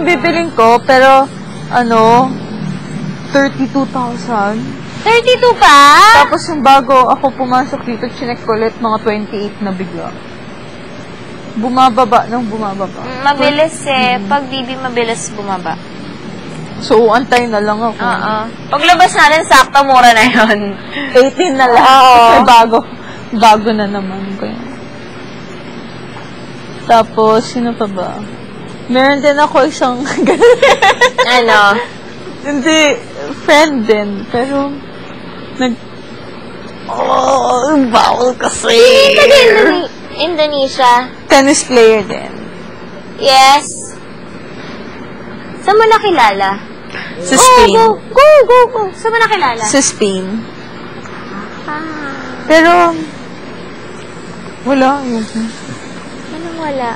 bibiling ko, pero, 32,000. 32 pa? Tapos yung bago ako pumasok dito, chinek ko ulit, mga 28 na bigla. Bumababa ng bumababa. Mabilis eh. Pag BB, mabilis bumaba. So, antay na lang ako. Oo. Paglabas natin, sakto, mura na yun. 18 na lang. Oo. Kasi bago na naman ko yun. Tapos, sino pa ba? Meron din ako isang Ano? Hindi, friend din. Pero, bawal kasi. Indonesia. Tennis player din. Yes. Saan mo nakilala? Sa Spain. Go. Saan mo nakilala? Sa Spain. Pero, wala yun. Anong wala?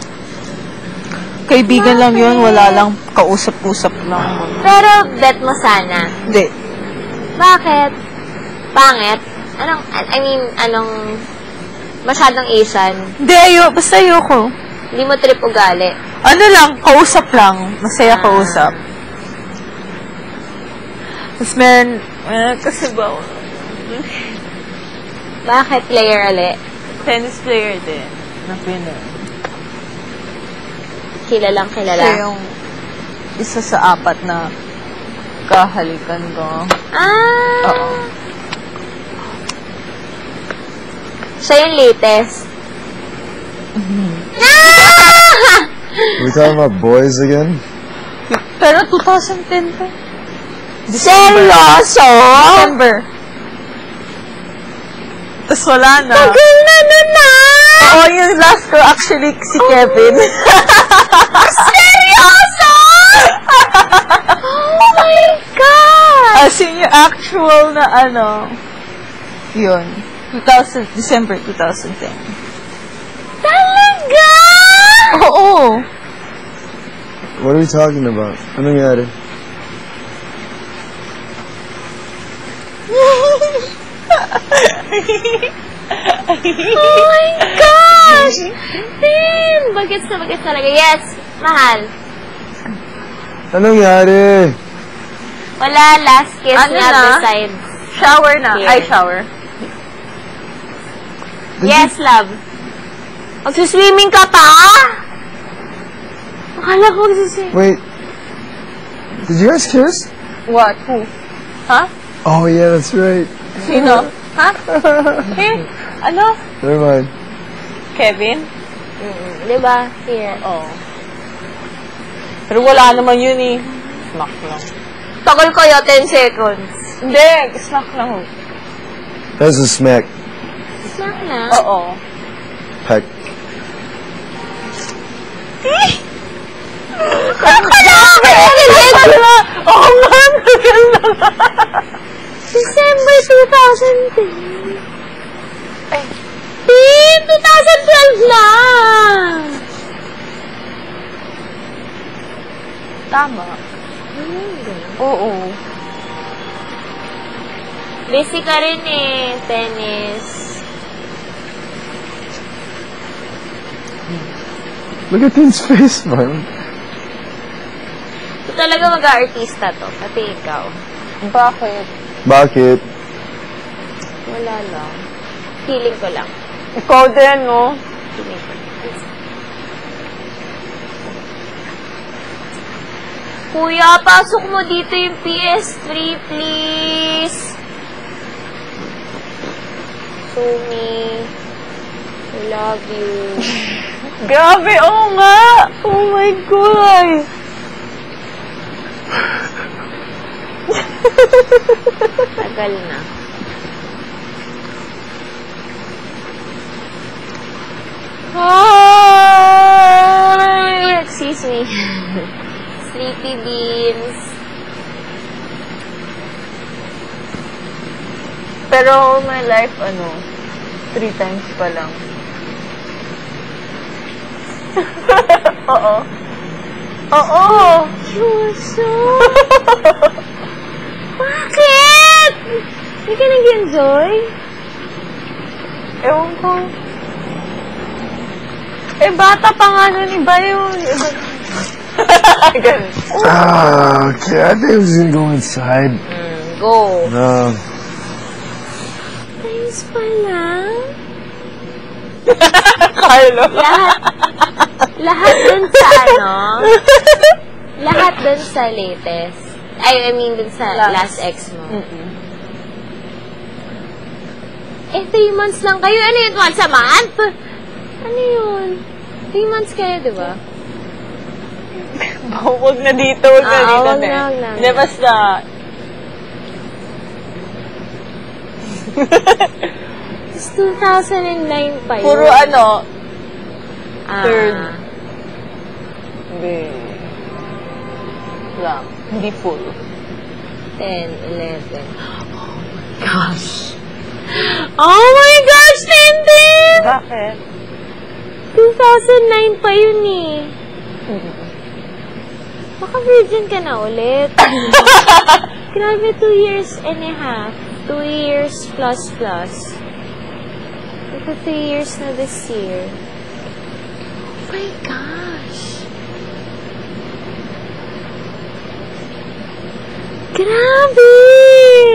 Kaibigan lang yun, wala lang, kausap-usap lang. Pero, bet mo sana. Hindi. Bakit? Pangit? Anong masyadong Asian? Hindi, basta ayoko. Hindi mo trip ugali? Ano lang, kausap lang. Masaya kausap. Tapos meron, kasi ba, Bakit player ali? tennis player din. Na Pinoy. Kilalang kilala. Siya yung isa sa 4 na kahalikan ko. Oo. Siya yung latest. Are we talking about boys again? Pero 2010 pa. Seryoso? December. Tapos wala na. Tagal na nun na! Oo, yung last ko actually si Kevin. Seryoso? Oh my God! As in yung actual na yun. December 2010. Talaga? Oo. What are we talking about? Anong nangyari? Oh my gosh! Tin! Bagets na bagets talaga. Yes, mahal. Anong nangyari? Wala, last kiss Ano na na? besides. Shower na. Here. Ay, shower. Yes, love. Magsiswimming ka pa? Akala ko magsiswimming. Wait. Did you guys kiss? What? Who? Ha? Oh, yeah, that's right. Sino? Ha? Ano? Never mind. Kevin? Diba? Here. Oo. Pero wala naman yun eh. Smack lang. Tagal kayo, 10 seconds. Hindi, smack lang. That's a smack. Snack na. Oo. Peck. Oo nga, tagal na. December 2010. Ay. 2012 na! Tama. Oo. Busy ka rin eh, tennis. Look at his face, man. Ito talaga mag-aartista to, pati ikaw. Bakit? Bakit? Wala lang. Feeling ko lang. Ikaw din, no? Feeling ko lang. Kuya, pasok mo dito yung PS3, please. Sumi, I love you. Grabe, oo nga! Oh my God! Tagal na. Hi! Excuse me. Sleepy beans. Pero all my life, 3 times pa lang. Oo. Oo! You're so... Bakit? Hindi ka nag-enjoy? Ewan ko. Eh, bata pa nga nun, iba yun. Ganun. Okay, I think I'm just gonna go inside. Go. No. Thanks pala. Carlo. Lahat dun sa lahat dun sa latest. I mean dun sa last ex mo. Eh, 3 months lang kayo. Ano yun? Once a month? Ano yun? 3 months kayo, di ba? Huwag na dito, huwag na dito. Wag na. Hindi, basta. It's 2009 pa yun. Puro third. Hindi. Lang. Hindi full. 10, 11. Gosh. Oh my gosh, Tintin! Bakit? 2009 pa yun eh. Baka virgin ka na ulit. Grabe, 2 years and a half. 2 years plus. Ito 3 years na this year. Oh my gosh. Grabe!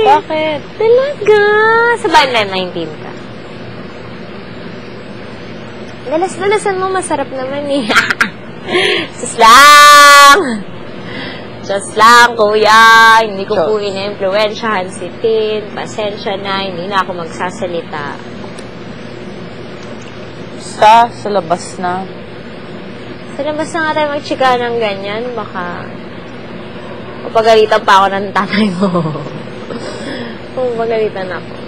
Bakit? Talaga? Sa bandang 19 ka. Dalas-dalasan mo, masarap naman eh. Just lang, kuya. Hindi ko po ina-influensyahan si Tin. Pasensya na, hindi na ako magsasalita. Basta, sa labas na. Sa labas na nga tayo magchika ng ganyan, baka mapagalitan pa ako ng tatay mo. Kung magalitan ako.